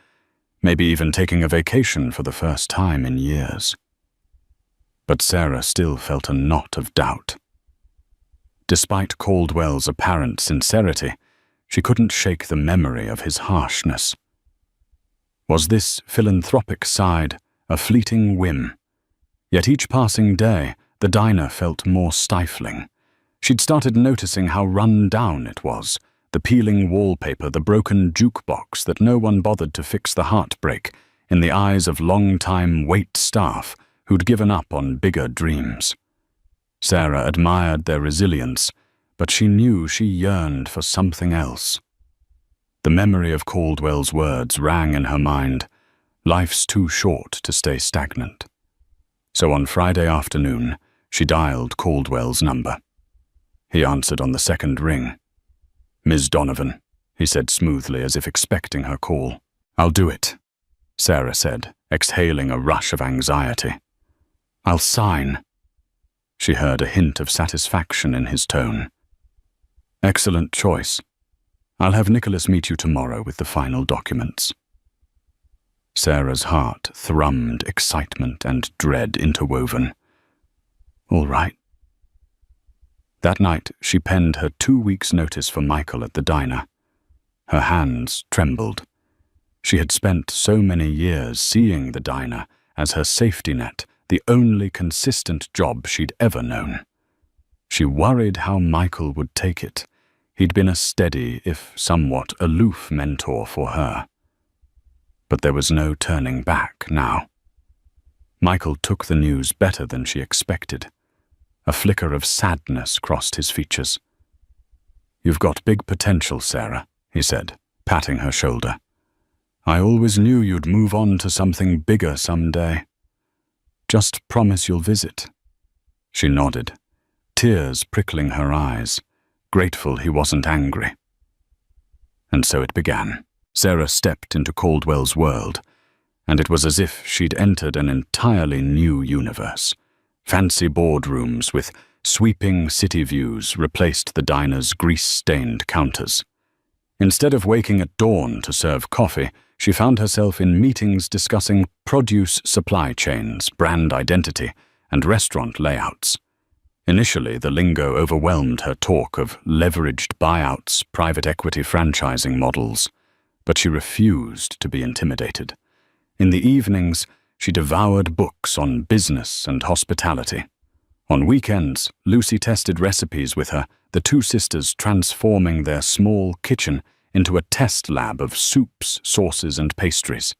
maybe even taking a vacation for the first time in years. But Sarah still felt a knot of doubt. Despite Caldwell's apparent sincerity, she couldn't shake the memory of his harshness. Was this philanthropic side a fleeting whim? Yet each passing day, the diner felt more stifling. She'd started noticing how run down it was, the peeling wallpaper, the broken jukebox that no one bothered to fix the heartbreak in the eyes of long-time wait staff who'd given up on bigger dreams. Sarah admired their resilience, but she knew she yearned for something else. The memory of Caldwell's words rang in her mind. Life's too short to stay stagnant. So on Friday afternoon, she dialed Caldwell's number. He answered on the second ring. Ms. Donovan, he said smoothly, as if expecting her call. I'll do it, Sarah said, exhaling a rush of anxiety. I'll sign. She heard a hint of satisfaction in his tone. Excellent choice. I'll have Nicholas meet you tomorrow with the final documents. Sarah's heart thrummed, excitement and dread interwoven. All right. That night, she penned her 2 weeks' notice for Michael at the diner. Her hands trembled. She had spent so many years seeing the diner as her safety net, the only consistent job she'd ever known. She worried how Michael would take it. He'd been a steady, if somewhat aloof mentor for her. But there was no turning back now. Michael took the news better than she expected. A flicker of sadness crossed his features. You've got big potential, Sarah, he said, patting her shoulder. I always knew you'd move on to something bigger someday. Just promise you'll visit. She nodded, tears prickling her eyes, grateful he wasn't angry. And so it began. Sarah stepped into Caldwell's world, and it was as if she'd entered an entirely new universe. Fancy boardrooms with sweeping city views replaced the diner's grease-stained counters. Instead of waking at dawn to serve coffee, she found herself in meetings discussing produce supply chains, brand identity, and restaurant layouts. Initially, the lingo overwhelmed her talk of leveraged buyouts, private equity franchising models, but she refused to be intimidated. In the evenings, she devoured books on business and hospitality. On weekends, Lucy tested recipes with her, the two sisters transforming their small kitchen into a test lab of soups, sauces, and pastries.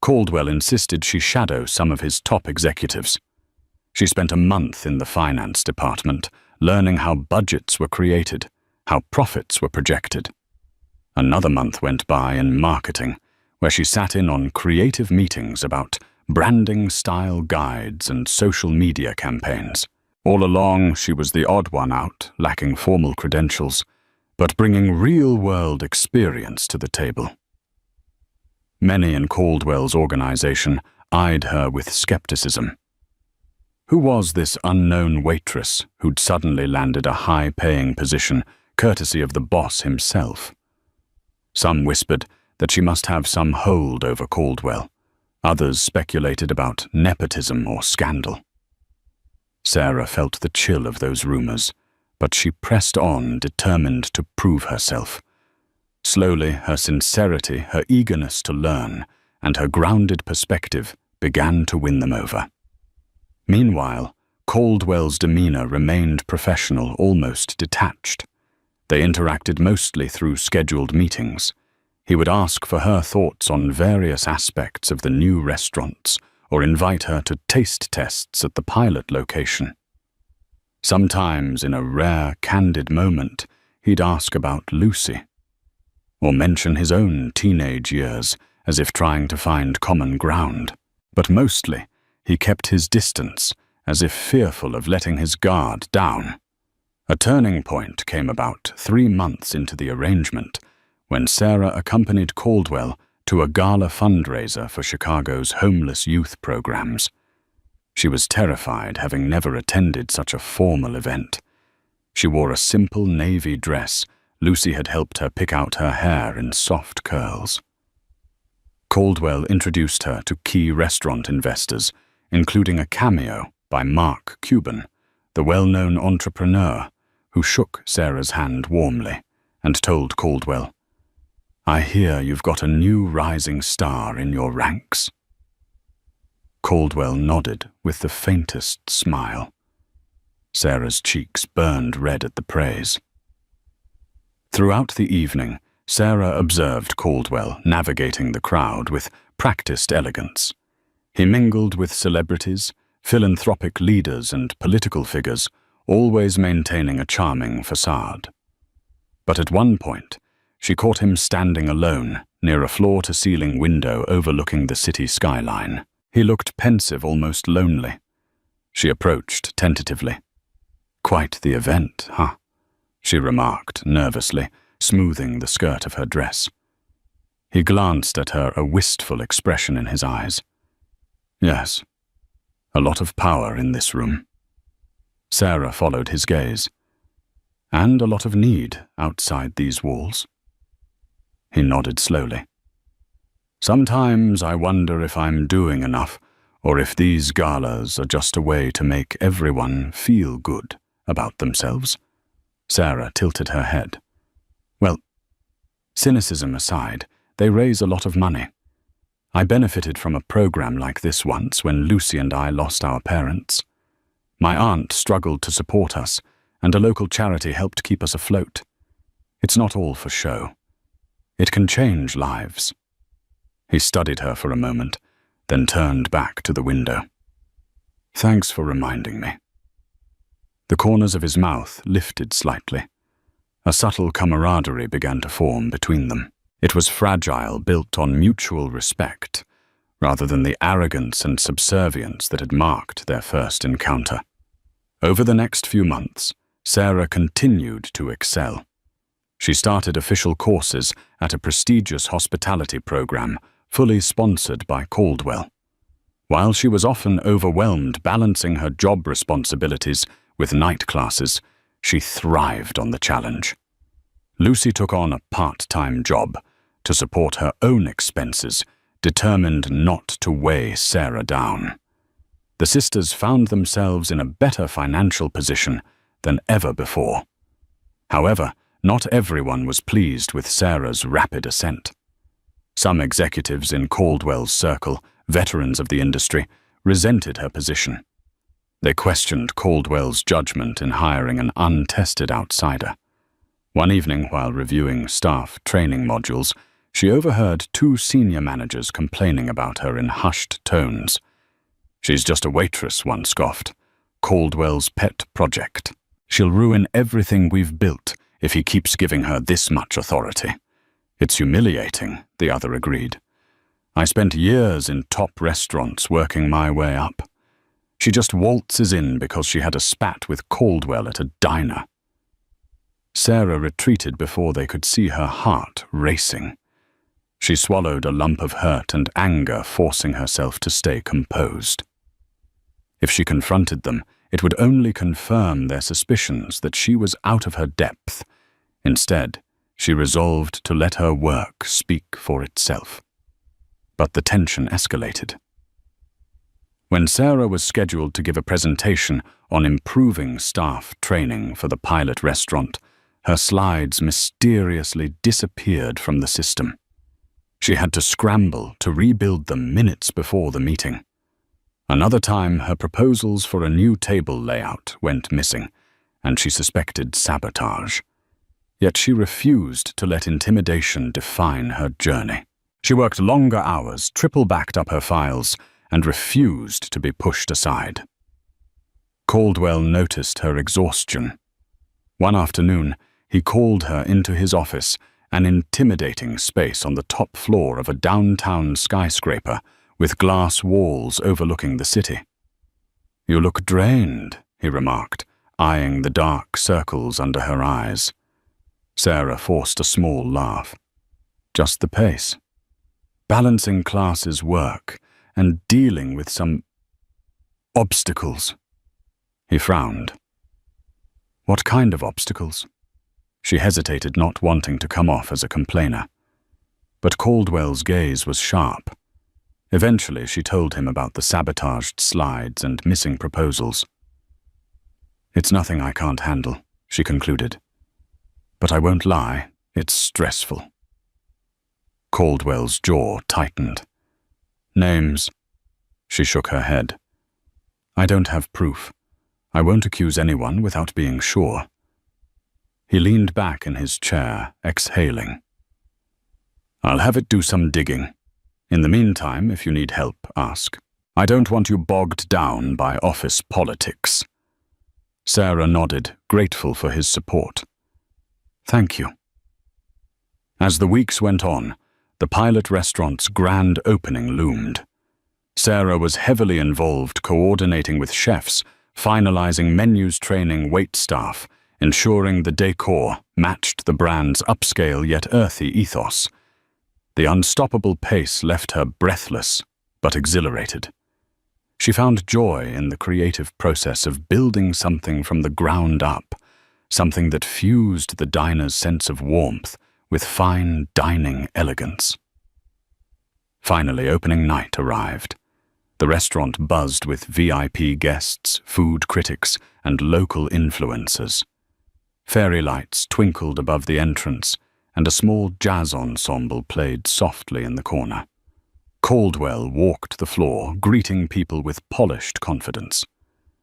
Caldwell insisted she shadow some of his top executives. She spent a month in the finance department, learning how budgets were created, how profits were projected. Another month went by in marketing, where she sat in on creative meetings about branding style guides and social media campaigns. All along, she was the odd one out, lacking formal credentials, but bringing real-world experience to the table. Many in Caldwell's organization eyed her with skepticism. Who was this unknown waitress who'd suddenly landed a high-paying position, courtesy of the boss himself? Some whispered that she must have some hold over Caldwell. Others speculated about nepotism or scandal. Sarah felt the chill of those rumors, but she pressed on, determined to prove herself. Slowly, her sincerity, her eagerness to learn, and her grounded perspective began to win them over. Meanwhile, Caldwell's demeanor remained professional, almost detached. They interacted mostly through scheduled meetings. He would ask for her thoughts on various aspects of the new restaurants, or invite her to taste tests at the pilot location. Sometimes, in a rare, candid moment, he'd ask about Lucy, or mention his own teenage years, as if trying to find common ground. But mostly, he kept his distance, as if fearful of letting his guard down. A turning point came about 3 months into the arrangement, when Sarah accompanied Caldwell to a gala fundraiser for Chicago's homeless youth programs. She was terrified, having never attended such a formal event. She wore a simple navy dress. Lucy had helped her pick out her hair in soft curls. Caldwell introduced her to key restaurant investors, including a cameo by Mark Cuban, the well-known entrepreneur, who shook Sarah's hand warmly and told Caldwell, "I hear you've got a new rising star in your ranks." Caldwell nodded with the faintest smile. Sarah's cheeks burned red at the praise. Throughout the evening, Sarah observed Caldwell navigating the crowd with practiced elegance. He mingled with celebrities, philanthropic leaders, and political figures, always maintaining a charming facade. But at one point, she caught him standing alone near a floor-to-ceiling window overlooking the city skyline. He looked pensive, almost lonely. She approached tentatively. "Quite the event, huh?" she remarked nervously, smoothing the skirt of her dress. He glanced at her, a wistful expression in his eyes. "Yes, a lot of power in this room." Sarah followed his gaze. "And a lot of need outside these walls." He nodded slowly. "Sometimes I wonder if I'm doing enough, or if these galas are just a way to make everyone feel good about themselves." Sarah tilted her head. "Well, cynicism aside, they raise a lot of money. I benefited from a program like this once when Lucy and I lost our parents. My aunt struggled to support us, and a local charity helped keep us afloat. It's not all for show. It can change lives." He studied her for a moment, then turned back to the window. "Thanks for reminding me." The corners of his mouth lifted slightly. A subtle camaraderie began to form between them. It was fragile, built on mutual respect, rather than the arrogance and subservience that had marked their first encounter. Over the next few months, Sarah continued to excel. She started official courses at a prestigious hospitality program fully sponsored by Caldwell. While she was often overwhelmed balancing her job responsibilities with night classes, she thrived on the challenge. Lucy took on a part-time job to support her own expenses, determined not to weigh Sarah down. The sisters found themselves in a better financial position than ever before. However, not everyone was pleased with Sarah's rapid ascent. Some executives in Caldwell's circle, veterans of the industry, resented her position. They questioned Caldwell's judgment in hiring an untested outsider. One evening, while reviewing staff training modules, she overheard two senior managers complaining about her in hushed tones. "She's just a waitress," one scoffed. "Caldwell's pet project. She'll ruin everything we've built if he keeps giving her this much authority." "It's humiliating," the other agreed. "I spent years in top restaurants working my way up. She just waltzes in because she had a spat with Caldwell at a diner." Sarah retreated before they could see her heart racing. She swallowed a lump of hurt and anger, forcing herself to stay composed. If she confronted them, it would only confirm their suspicions that she was out of her depth. Instead, she resolved to let her work speak for itself. But the tension escalated. When Sarah was scheduled to give a presentation on improving staff training for the pilot restaurant, her slides mysteriously disappeared from the system. She had to scramble to rebuild them minutes before the meeting. Another time, her proposals for a new table layout went missing, and she suspected sabotage. Yet she refused to let intimidation define her journey. She worked longer hours, triple-backed up her files, and refused to be pushed aside. Caldwell noticed her exhaustion. One afternoon, he called her into his office, an intimidating space on the top floor of a downtown skyscraper with glass walls overlooking the city. "You look drained," he remarked, eyeing the dark circles under her eyes. Sarah forced a small laugh. "Just the pace. Balancing classes work and dealing with some obstacles." He frowned. "What kind of obstacles?" She hesitated, not wanting to come off as a complainer. But Caldwell's gaze was sharp. Eventually, she told him about the sabotaged slides and missing proposals. "It's nothing I can't handle," she concluded. "But I won't lie, it's stressful." Caldwell's jaw tightened. "Names?" She shook her head. "I don't have proof. I won't accuse anyone without being sure." He leaned back in his chair, exhaling. "I'll have it do some digging. In the meantime, if you need help, ask. I don't want you bogged down by office politics." Sarah nodded, grateful for his support. "Thank you." As the weeks went on, the pilot restaurant's grand opening loomed. Sarah was heavily involved coordinating with chefs, finalizing menus, training waitstaff, ensuring the decor matched the brand's upscale yet earthy ethos. The unstoppable pace left her breathless, but exhilarated. She found joy in the creative process of building something from the ground up, something that fused the diner's sense of warmth with fine dining elegance. Finally, opening night arrived. The restaurant buzzed with VIP guests, food critics, and local influencers. Fairy lights twinkled above the entrance, and a small jazz ensemble played softly in the corner. Caldwell walked the floor, greeting people with polished confidence.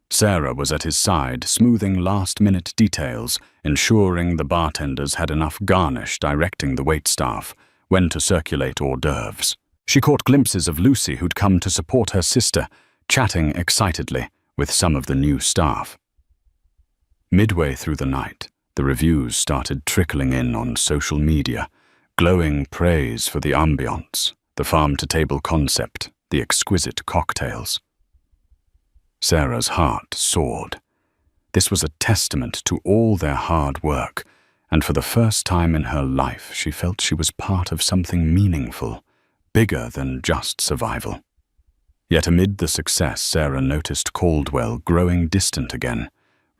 Sarah was at his side, smoothing last-minute details, ensuring the bartenders had enough garnish, directing the waitstaff when to circulate hors d'oeuvres. She caught glimpses of Lucy, who'd come to support her sister, chatting excitedly with some of the new staff. Midway through the night, the reviews started trickling in on social media, glowing praise for the ambiance, the farm-to-table concept, the exquisite cocktails. Sarah's heart soared. This was a testament to all their hard work, and for the first time in her life she felt she was part of something meaningful, bigger than just survival. Yet amid the success, Sarah noticed Caldwell growing distant again,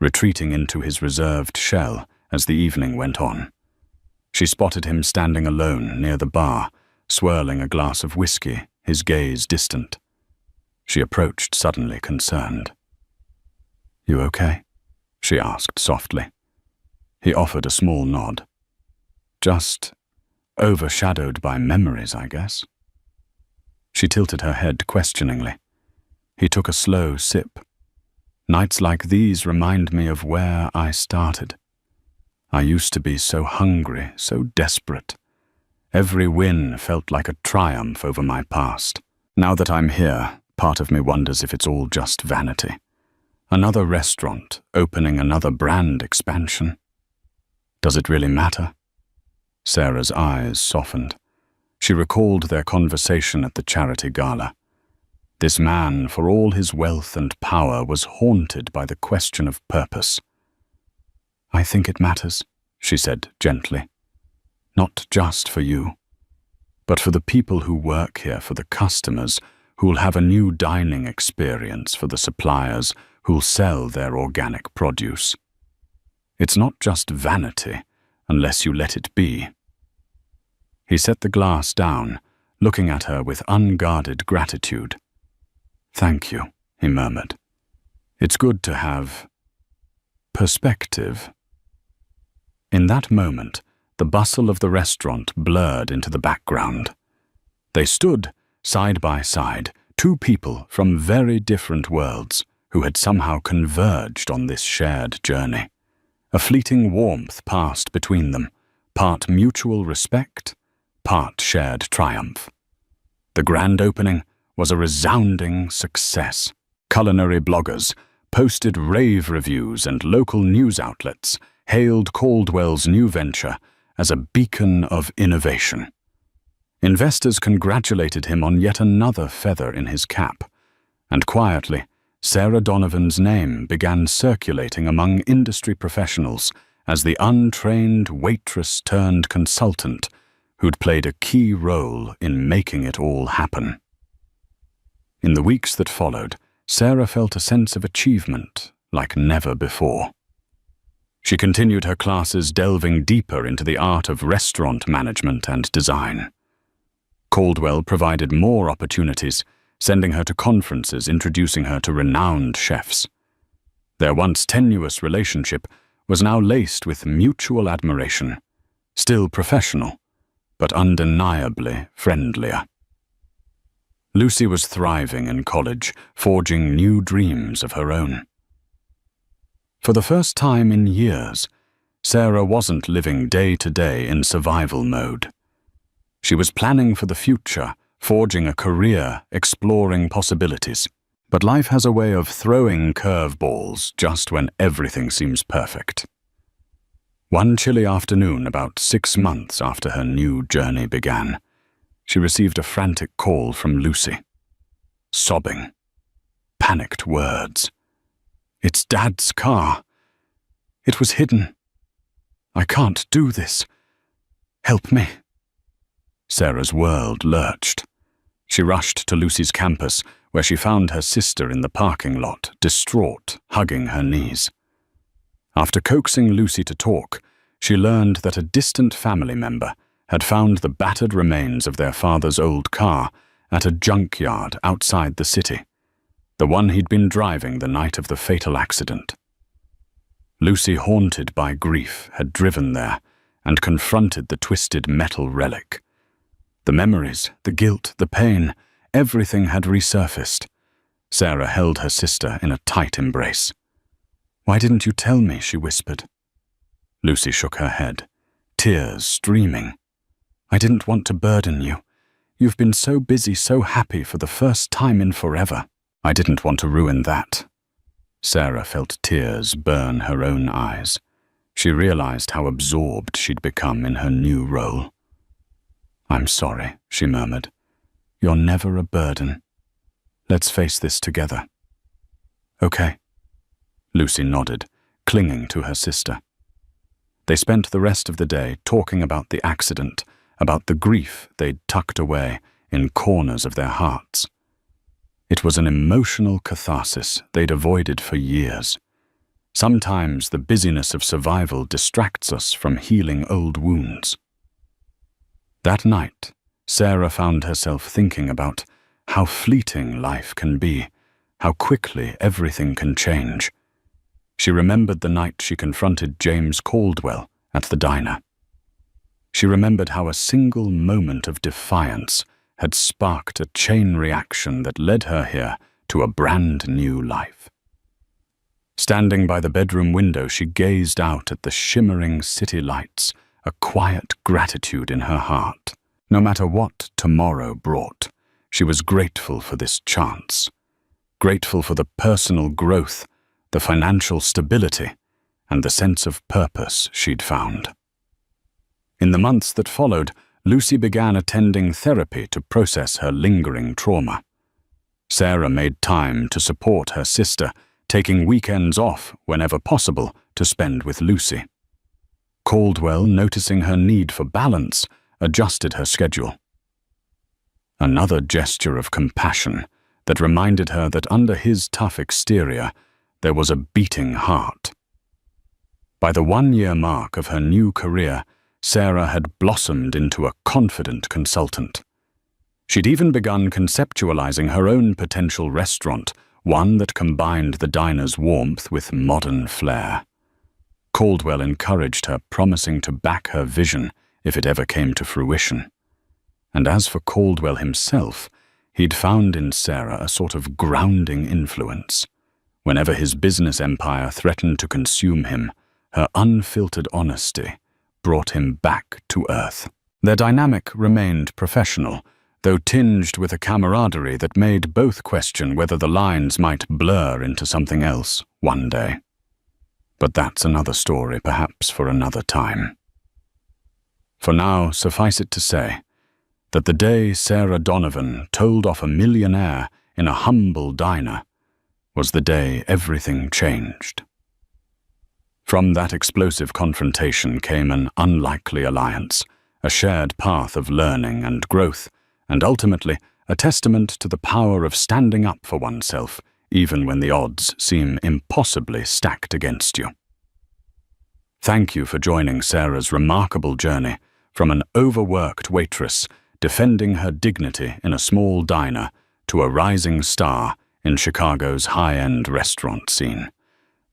retreating into his reserved shell as the evening went on. She spotted him standing alone near the bar, swirling a glass of whiskey, his gaze distant. She approached, suddenly concerned. "You okay?" she asked softly. He offered a small nod. "Just overshadowed by memories, I guess." She tilted her head questioningly. He took a slow sip. "Nights like these remind me of where I started. I used to be so hungry, so desperate. Every win felt like a triumph over my past. Now that I'm here, part of me wonders if it's all just vanity. Another restaurant, opening another brand expansion. Does it really matter?" Sarah's eyes softened. She recalled their conversation at the charity gala. This man, for all his wealth and power, was haunted by the question of purpose. "I think it matters," she said gently. "Not just for you, but for the people who work here, for the customers who'll have a new dining experience, for the suppliers who'll sell their organic produce. It's not just vanity, unless you let it be." He set the glass down, looking at her with unguarded gratitude. "Thank you," he murmured. "It's good to have perspective." In that moment, the bustle of the restaurant blurred into the background. They stood side by side, two people from very different worlds who had somehow converged on this shared journey. A fleeting warmth passed between them, part mutual respect, part shared triumph. The grand opening was a resounding success. Culinary bloggers posted rave reviews, and local news outlets hailed Caldwell's new venture as a beacon of innovation. Investors congratulated him on yet another feather in his cap, and quietly, Sarah Donovan's name began circulating among industry professionals as the untrained waitress-turned-consultant who'd played a key role in making it all happen. In the weeks that followed, Sarah felt a sense of achievement like never before. She continued her classes, delving deeper into the art of restaurant management and design. Caldwell provided more opportunities, sending her to conferences, introducing her to renowned chefs. Their once tenuous relationship was now laced with mutual admiration, still professional, but undeniably friendlier. Lucy was thriving in college, forging new dreams of her own. For the first time in years, Sarah wasn't living day to day in survival mode. She was planning for the future, forging a career, exploring possibilities. But life has a way of throwing curveballs just when everything seems perfect. One chilly afternoon, about 6 months after her new journey began, she received a frantic call from Lucy. Sobbing, panicked words. "It's Dad's car. It was hidden. I can't do this. Help me." Sarah's world lurched. She rushed to Lucy's campus, where she found her sister in the parking lot, distraught, hugging her knees. After coaxing Lucy to talk, she learned that a distant family member had found the battered remains of their father's old car at a junkyard outside the city, the one he'd been driving the night of the fatal accident. Lucy, haunted by grief, had driven there and confronted the twisted metal relic. The memories, the guilt, the pain, everything had resurfaced. Sarah held her sister in a tight embrace. "Why didn't you tell me?" she whispered. Lucy shook her head, tears streaming. "I didn't want to burden you. You've been so busy, so happy for the first time in forever. I didn't want to ruin that." Sarah felt tears burn her own eyes. She realized how absorbed she'd become in her new role. "I'm sorry," she murmured. "You're never a burden. Let's face this together." "Okay." Lucy nodded, clinging to her sister. They spent the rest of the day talking about the accident, about the grief they'd tucked away in corners of their hearts. It was an emotional catharsis they'd avoided for years. Sometimes the busyness of survival distracts us from healing old wounds. That night, Sarah found herself thinking about how fleeting life can be, how quickly everything can change. She remembered the night she confronted James Caldwell at the diner. She remembered how a single moment of defiance had sparked a chain reaction that led her here to a brand new life. Standing by the bedroom window, she gazed out at the shimmering city lights, a quiet gratitude in her heart. No matter what tomorrow brought, she was grateful for this chance, grateful for the personal growth, the financial stability, and the sense of purpose she'd found. In the months that followed, Lucy began attending therapy to process her lingering trauma. Sarah made time to support her sister, taking weekends off whenever possible to spend with Lucy. Caldwell, noticing her need for balance, adjusted her schedule. Another gesture of compassion that reminded her that under his tough exterior, there was a beating heart. By the 1-year mark of her new career, Sarah had blossomed into a confident consultant. She'd even begun conceptualizing her own potential restaurant, one that combined the diner's warmth with modern flair. Caldwell encouraged her, promising to back her vision if it ever came to fruition. And as for Caldwell himself, he'd found in Sarah a sort of grounding influence. Whenever his business empire threatened to consume him, her unfiltered honesty brought him back to earth. Their dynamic remained professional, though tinged with a camaraderie that made both question whether the lines might blur into something else one day. But that's another story, perhaps for another time. For now, suffice it to say that the day Sarah Donovan told off a millionaire in a humble diner was the day everything changed. From that explosive confrontation came an unlikely alliance, a shared path of learning and growth, and ultimately a testament to the power of standing up for oneself, even when the odds seem impossibly stacked against you. Thank you for joining Sarah's remarkable journey from an overworked waitress defending her dignity in a small diner to a rising star in Chicago's high-end restaurant scene.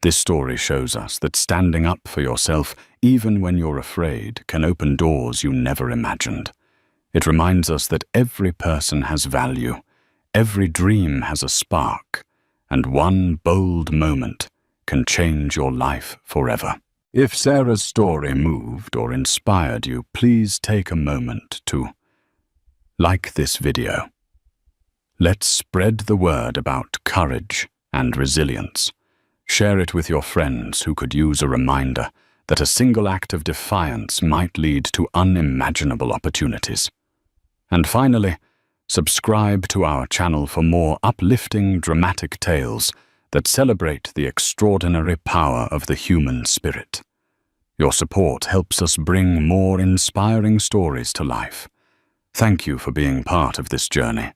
This story shows us that standing up for yourself, even when you're afraid, can open doors you never imagined. It reminds us that every person has value, every dream has a spark, and one bold moment can change your life forever. If Sarah's story moved or inspired you, please take a moment to like this video. Let's spread the word about courage and resilience. Share it with your friends who could use a reminder that a single act of defiance might lead to unimaginable opportunities. And finally, subscribe to our channel for more uplifting, dramatic tales that celebrate the extraordinary power of the human spirit. Your support helps us bring more inspiring stories to life. Thank you for being part of this journey.